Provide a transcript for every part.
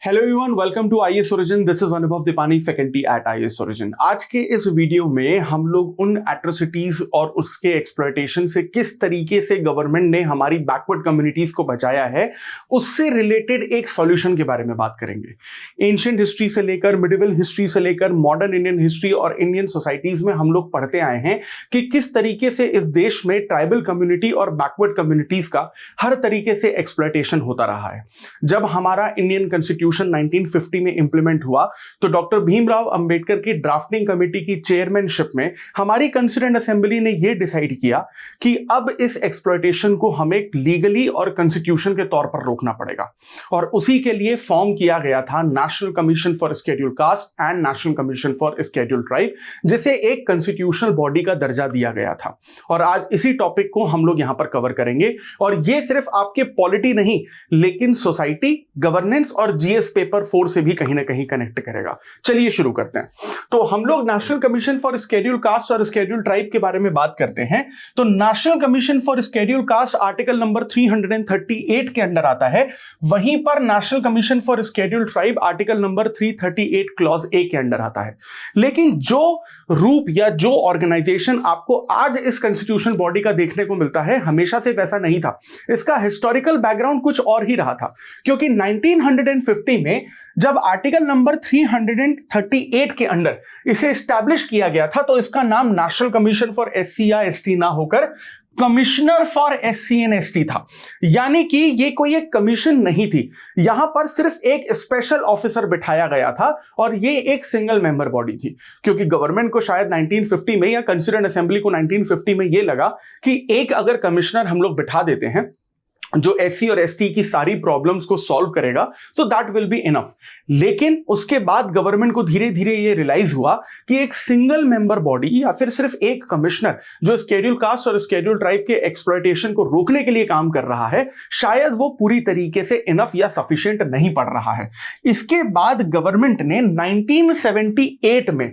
Hello everyone, welcome to IAS origin. This is Anubhav Deepani, faculty at IAS origin. आज के इस video में हम लोग उन एट्रोसिटीज और उसके एक्सप्लॉयटेशन से किस तरीके से गवर्नमेंट ने हमारी बैकवर्ड कम्युनिटीज को बचाया है, उससे रिलेटेड एक सॉल्यूशन के बारे में बात करेंगे। एंशिएंट हिस्ट्री से लेकर मिडिवल हिस्ट्री से लेकर मॉडर्न इंडियन हिस्ट्री और इंडियन सोसाइटीज में हम लोग पढ़ते आए हैं कि किस तरीके से इस देश में ट्राइबल कम्युनिटी और बैकवर्ड कम्युनिटीज का हर तरीके से एक्सप्लॉयटेशन होता रहा है। जब हमारा इंडियन कॉन्स्टिट्यूशन 1950 में इंप्लीमेंट हुआ तो डॉक्टर भीमराव अंबेडकर की ड्राफ्टिंग कमेटी की चेयरमैनशिप में हमारी कंस्टिट्यूएंट असेंबली ने यह डिसाइड किया कि अब इस एक्सप्लॉयटेशन को हमें लीगली और कॉन्स्टिट्यूशन के तौर पर रोकना पड़ेगा, और उसी के लिए फॉर्म किया गया था national commission for schedule caste and national commission for schedule tribe, जिसे एक कॉन्स्टिट्यूशनल बॉडी का दर्जा दिया गया था। और आज इसी टॉपिक को हम लोग यहां पर कवर करेंगे, और यह सिर्फ आपके पॉलिटी नहीं लेकिन सोसाइटी, गवर्नेंस और जीएस पेपर 4 से भी कहीं ना कहीं कनेक्ट करेगा। चलिए शुरू करते हैं। तो हम लोग national commission for schedule caste और शेड्यूल ट्राइब के बारे में बात करते हैं। तो national commission for schedule caste article number 338 के अंडर आता है। वहीं पर national commission for schedule tribe article number 338 clause A के अंडर आता है। लेकिन जो रूप या जो ऑर्गेनाइजेशन आपको आज इस कॉन्स्टिट्यूशन बॉडी का देखने को मिलता है, हमेशा से वैसा नहीं था। इसका हिस्टोरिकल बैकग्राउंड कुछ और ही रहा था, क्योंकि 1950 में जब आर्टिकल नंबर 338 के अंडर इसे एस्टैब्लिश किया गया था तो इसका नाम नेशनल कमीशन फॉर एससी या एसटी ना होकर commissioner for SC and ST था। यानी कि ये कोई एक कमीशन नहीं थी, यहां पर सिर्फ एक स्पेशल ऑफिसर बिठाया गया था और ये एक सिंगल मेंबर बॉडी थी। क्योंकि गवर्नमेंट को शायद 1950 में या कंस्टिट्यूएंट असेंबली को 1950 में ये लगा कि एक अगर कमिश्नर हम लोग बिठा देते हैं जो एससी और एसटी की सारी प्रॉब्लम्स को सॉल्व करेगा, so that will be enough. लेकिन उसके बाद गवर्नमेंट को धीरे धीरे ये रियलाइज हुआ कि एक सिंगल मेंबर बॉडी या फिर सिर्फ एक कमिश्नर जो शेड्यूल कास्ट और शेड्यूल ट्राइब के एक्सप्लॉयटेशन को रोकने के लिए काम कर रहा है, शायद वो पूरी तरीके से इनफ या सफिशिएंट नहीं पड़ रहा है। इसके बाद गवर्नमेंट ने 1978 में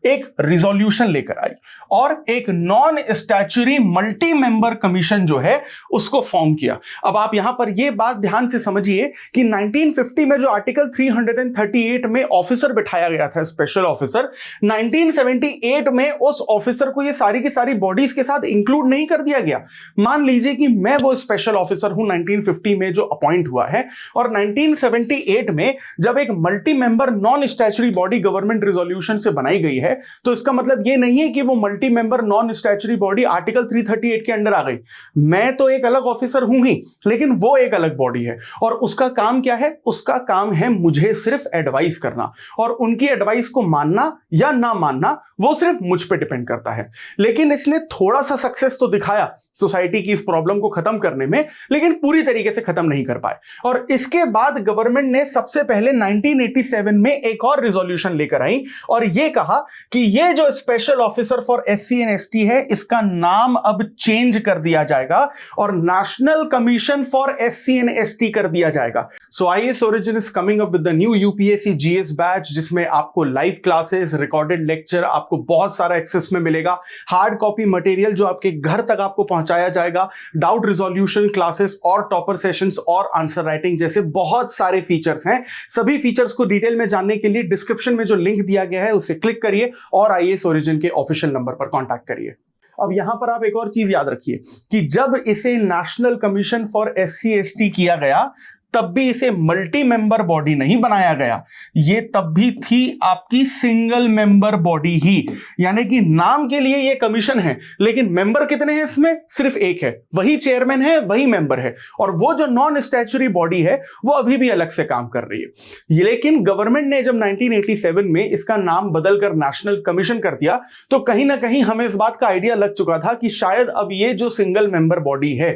एक रिजोल्यूशन लेकर आई और एक non statutory multi member commission जो है उसको फॉर्म किया। अब आप यहां पर यह बात ध्यान से समझिए कि 1950 में जो आर्टिकल 338 में ऑफिसर बिठाया गया था, स्पेशल ऑफिसर, 1978 में उस ऑफिसर को ये सारी की सारी बॉडीज के साथ इंक्लूड नहीं कर दिया गया। मान लीजिए कि मैं वो स्पेशल ऑफिसर हूं 1950 में जो अपॉइंट हुआ है, और 1978 में जब एक multi member non statutory body government resolution से बनाई गई है, तो इसका मतलब यह नहीं है कि वो multi member non statutory body article 338 के अंडर आ गई। मैं तो एक अलग ऑफिसर हूं ही, लेकिन वो एक अलग बॉडी है और उसका काम क्या है? उसका काम है मुझे सिर्फ एडवाइस करना, और उनकी एडवाइस को मानना या ना मानना वो सिर्फ मुझ पे डिपेंड करता है। लेकिन इसने थोड़ा सा सक्सेस तो दिखाया सोसाइटी की इस प्रॉब्लम को खत्म करने में, लेकिन पूरी तरीके से खत्म नहीं कर पाए। और इसके बाद गवर्नमेंट ने सबसे पहले 1987 में एक और रिजोल्यूशन लेकर आई और यह कहा कि ये जो special officer for SC and ST है, इसका नाम अब चेंज कर दिया जाएगा और national commission for SC and ST कर दिया जाएगा। So IAS origin is coming up with the new UPSC GS batch, जिसमें आपको लाइव क्लासेस, रिकॉर्डेड लेक्चर, आपको बहुत सारा एक्सेस में मिलेगा, हार्ड कॉपी मटेरियल जो आपके घर तक आपको पहुंचाया जाएगा, डाउट रिजोल्यूशन क्लासेस और टॉपर सेशंस और आंसर राइटिंग जैसे बहुत सारे फीचर्स हैं। सभी फीचर्स को डिटेल में जानने के लिए डिस्क्रिप्शन में जो लिंक दिया गया है उसे क्लिक करिए और आईएएस ओरिजिन के ऑफिशियल नंबर पर कांटेक्ट करिए। अब यहां पर आप एक और चीज याद रखिए कि जब इसे national commission for SC ST किया गया तब भी इसे मल्टी मेंबर बॉडी नहीं बनाया गया, ये तब भी थी आपकी सिंगल मेंबर बॉडी ही। यानी कि नाम के लिए ये कमीशन है, लेकिन मेंबर कितने हैं इसमें? सिर्फ एक है, वही चेयरमैन है, वही मेंबर है, और वो जो नॉन स्टैच्यूटरी बॉडी है वो अभी भी अलग से काम कर रही है। लेकिन गवर्नमेंट ने जब 1987 में इसका नाम बदलकर नेशनल कमीशन कर दिया तो कहीं ना कहीं हमें इस बात का आइडिया लग चुका था कि शायद अब ये जो सिंगल मेंबर बॉडी है,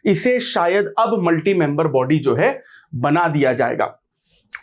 इसे शायद अब मल्टी मेंबर बॉडी जो है बना दिया जाएगा।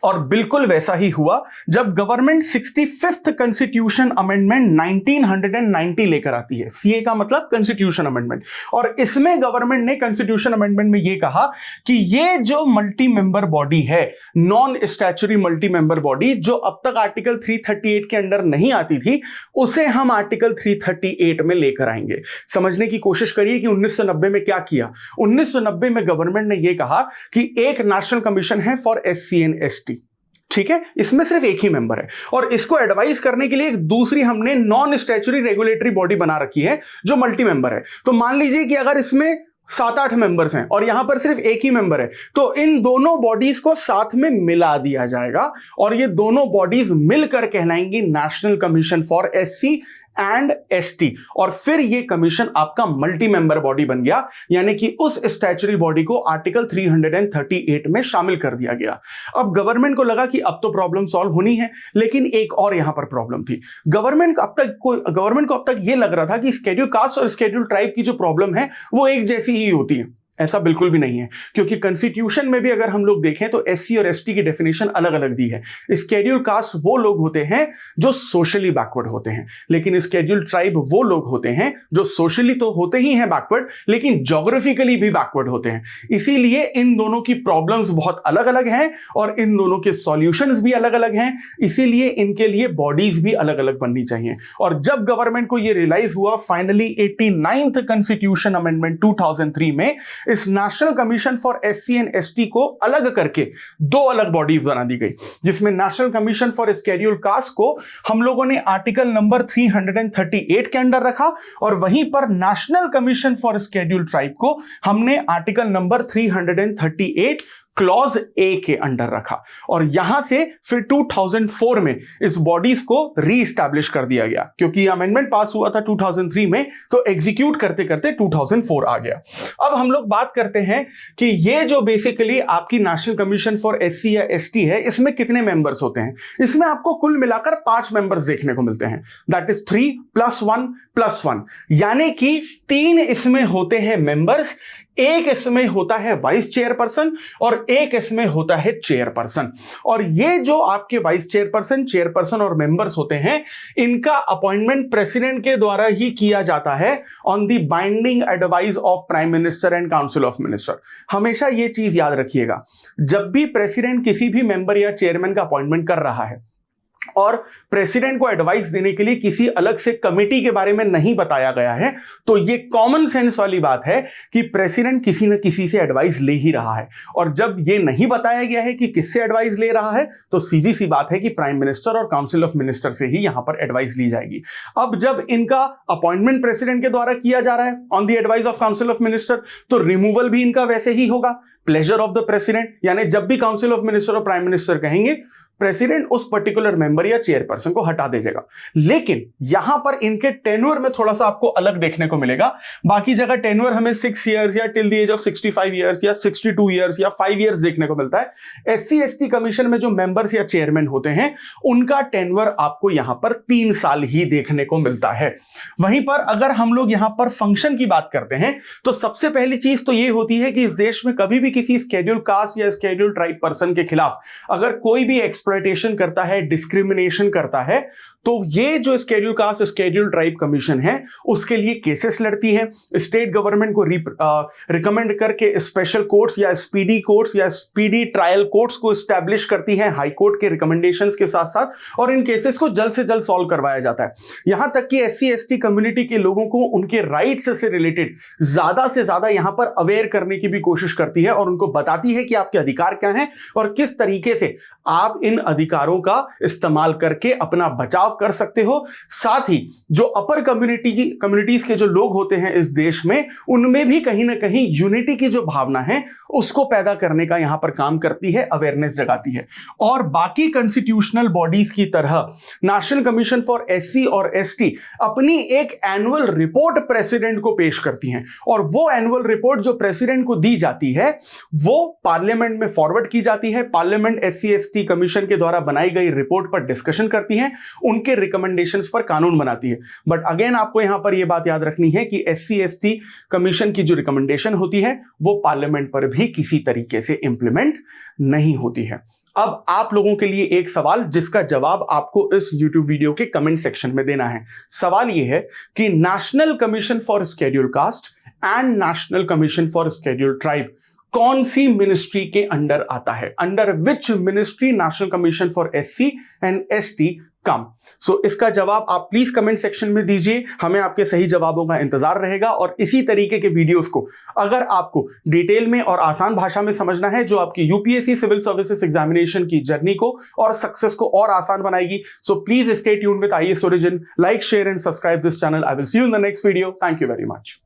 और बिल्कुल वैसा ही हुआ जब गवर्नमेंट 65th कॉन्स्टिट्यूशन अमेंडमेंट 1990 लेकर आती है। सीए का मतलब कॉन्स्टिट्यूशन अमेंडमेंट, और इसमें गवर्नमेंट ने कॉन्स्टिट्यूशन अमेंडमेंट में यह कहा कि ये जो मल्टी मेंबर बॉडी है, non statutory multi member body, जो अब तक आर्टिकल 338 के अंडर नहीं आती थी, उसे हम आर्टिकल 338 में लेकर आएंगे। समझने की कोशिश करिए कि 1990 में क्या किया। 1990 में गवर्नमेंट ने यह कहा कि एक नेशनल कमीशन है फॉर एससी एंड एसटी, ठीक है, इसमें सिर्फ एक ही मेंबर है और इसको एडवाइस करने के लिए एक दूसरी हमने नॉन स्टैच्यूटरी रेगुलेटरी बॉडी बना रखी है जो मल्टी मेंबर है। तो मान लीजिए कि अगर इसमें 7-8 मेंबर्स हैं और यहां पर सिर्फ एक ही मेंबर है, तो इन दोनों बॉडीज को साथ में मिला दिया जाएगा और ये दोनों बॉडीज मिलकर कहलाएंगी national commission for SC and ST, और फिर ये कमीशन आपका मल्टी मेंबर बॉडी बन गया, यानी कि उस स्टैच्यूटरी बॉडी को आर्टिकल 338 में शामिल कर दिया गया। अब गवर्नमेंट को लगा कि अब तो प्रॉब्लम सॉल्व होनी है, लेकिन एक और यहां पर प्रॉब्लम थी। गवर्नमेंट को अब तक ये लग रहा था कि स्केड्यूल कास्ट और स्केड्यूल ट्राइब की जो प्रॉब्लम है वो एक जैसी ही होती है। ऐसा बिल्कुल भी नहीं है, क्योंकि कॉन्स्टिट्यूशन में भी अगर हम लोग देखें तो एससी और एसटी की डेफिनेशन अलग अलग दी है। स्केड्यूल कास्ट वो लोग होते हैं जो सोशली बैकवर्ड होते हैं, लेकिन स्केड्यूल ट्राइब वो लोग होते हैं जो सोशली तो होते ही हैं बैकवर्ड, लेकिन ज्योग्राफिकली भी बैकवर्ड होते हैं। इसीलिए इन दोनों की प्रॉब्लम्स बहुत अलग अलग हैं और इन दोनों के सॉल्यूशंस भी अलग अलग हैं, इसीलिए इनके लिए बॉडीज भी अलग अलग बननी चाहिए। और जब गवर्नमेंट को यह रियलाइज हुआ, फाइनली 89th कॉन्स्टिट्यूशन अमेंडमेंट 2003 में इस national commission for SC and ST को अलग करके दो अलग बॉडीज बना दी गई, जिसमें national commission for schedule caste को हम लोगों ने आर्टिकल नंबर 338 के अंडर रखा और वहीं पर national commission for schedule tribe को हमने आर्टिकल नंबर 338 क्लॉज ए के अंडर रखा। और यहां से फिर 2004 में इस बॉडीज को रीएस्टैब्लिश कर दिया गया, क्योंकि अमेंडमेंट पास हुआ था 2003 में, तो एग्जीक्यूट करते करते 2004 आ गया। अब हम लोग बात करते हैं कि ये जो बेसिकली आपकी नेशनल कमीशन फॉर एससी या एसटी है, इसमें कितने मेंबर्स होते हैं। इसमें आपको कुल मिलाकर 5 मेंबर्स देखने को मिलते हैं, दैट इज 3 + 1 + 1, यानी कि 3 इसमें होते हैं मेंबर्स, एक इसमें होता है वाइस चेयरपर्सन और एक इसमें होता है चेयरपर्सन। और ये जो आपके वाइस चेयरपर्सन और मेंबर्स होते हैं, इनका अपॉइंटमेंट प्रेसिडेंट के द्वारा ही किया जाता है on the binding advice of prime minister and council of minister. हमेशा ये चीज याद रखिएगा, जब भी प्रेसिडेंट किसी भी मेंबर या चेयरमैन का अपॉइंटमेंट कर रहा है और प्रेसिडेंट को एडवाइस देने के लिए किसी अलग से कमेटी के बारे में नहीं बताया गया है, तो ये कॉमन सेंस वाली बात है कि प्रेसिडेंट किसी न किसी से एडवाइस ले ही रहा है। और जब ये नहीं बताया गया है कि किससे एडवाइस ले रहा है, तो सीधी सी बात है कि प्राइम मिनिस्टर और काउंसिल ऑफ मिनिस्टर से ही यहां पर एडवाइस ली जाएगी। अब जब इनका अपॉइंटमेंट प्रेसिडेंट के द्वारा किया जा रहा है on the advice of council of minister, तो रिमूवल भी इनका वैसे ही होगा, प्लेजर ऑफ द प्रेसिडेंट, यानी जब भी काउंसिल ऑफ मिनिस्टर और प्राइम मिनिस्टर कहेंगे, प्रेसिडेंट उस पर्टिकुलर मेंबर या चेयरपर्सन को हटा देगा। लेकिन यहां पर इनके टेन्योर में थोड़ा सा आपको अलग देखने को मिलेगा। बाकी जगह टेन्योर हमें 6 इयर्स या till the age of 65 years या 62 इयर्स या 5 इयर्स देखने को मिलता है। एससी एसटी कमीशन में जो मेंबर्स या चेयरमैन होते हैं, उनका टेन्योर आपको यहां पर 3 साल ही देखने को मिलता है। वहीं पर अगर हम लोग यहां पर फंक्शन की बात करते हैं, तो सबसे पहली चीज तो यह होती है कि इस देश में कभी भी किसी स्केड्यूल कास्ट या स्केड्यूल ट्राइब पर्सन के खिलाफ अगर कोई भी एक्सप्लॉयटेशन करता है, डिस्क्रिमिनेशन करता है, तो ये जो scheduled caste scheduled tribe commission है, उसके लिए केसेस लड़ती है। स्टेट गवर्नमेंट को रिकमेंड करके स्पेशल कोर्ट्स या स्पीडी ट्रायल कोर्ट्स को एस्टैब्लिश करती है हाई कोर्ट के रिकमेंडेशंस के साथ साथ, और इन केसेस को जल्द से जल्द सॉल्व करवाया जाता है। यहां तक कि एससी एसटी कम्युनिटी के लोगों को उनके राइट्स से रिलेटेड ज्यादा से ज्यादा यहां पर अवेयर करने की भी कोशिश करती है और उनको बताती है कि आपके अधिकार क्या हैं और किस तरीके से आप इन अधिकारों का इस्तेमाल करके अपना बचाव कर सकते हो। साथ ही जो अपर कम्युनिटीज के जो लोग होते हैं इस देश में, उनमें भी कहीं ना कहीं यूनिटी की जो भावना है उसको पैदा करने का यहां पर काम करती है, अवेयरनेस जगाती है। और बाकी कॉन्स्टिट्यूशनल बॉडीज की तरह नेशनल कमीशन फॉर एससी और एसटी अपनी एक एनुअल रिपोर्ट प्रेसिडेंट को पेश करती हैं, और वो एनुअल रिपोर्ट जो प्रेसिडेंट को दी जाती है वो पार्लियामेंट में फॉरवर्ड की जाती है। पार्लियामेंट एससी एसटी कमीशन के द्वारा बनाई गई रिपोर्ट पर डिस्कशन करती है, उनके रिकमेंडेशंस पर कानून बनाती है। बट अगेन आपको यहां पर यह बात याद रखनी है कि एससी एसटी कमीशन की जो रिकमेंडेशन होती है वो पार्लियामेंट पर भी किसी तरीके से इंप्लीमेंट नहीं होती है। अब आप लोगों के लिए एक सवाल, जिसका जवाब आपको इस YouTube वीडियो के कमेंट सेक्शन में देना है। सवाल यह है कि national commission for schedule caste and national commission for schedule tribe कौन सी मिनिस्ट्री के अंडर आता है? Under which ministry national commission for SC and ST come? So इसका जवाब आप प्लीज कमेंट सेक्शन में दीजिए, हमें आपके सही जवाबों का इंतजार रहेगा। और इसी तरीके के वीडियोस को अगर आपको डिटेल में और आसान भाषा में समझना है, जो आपकी यूपीएससी सिविल सर्विसेज एग्जामिनेशन की जर्नी को और सक्सेस को और आसान बनाएगी, so please stay tuned with IAS origin, like, share and subscribe this channel. I will see you in the next video. Thank you very much.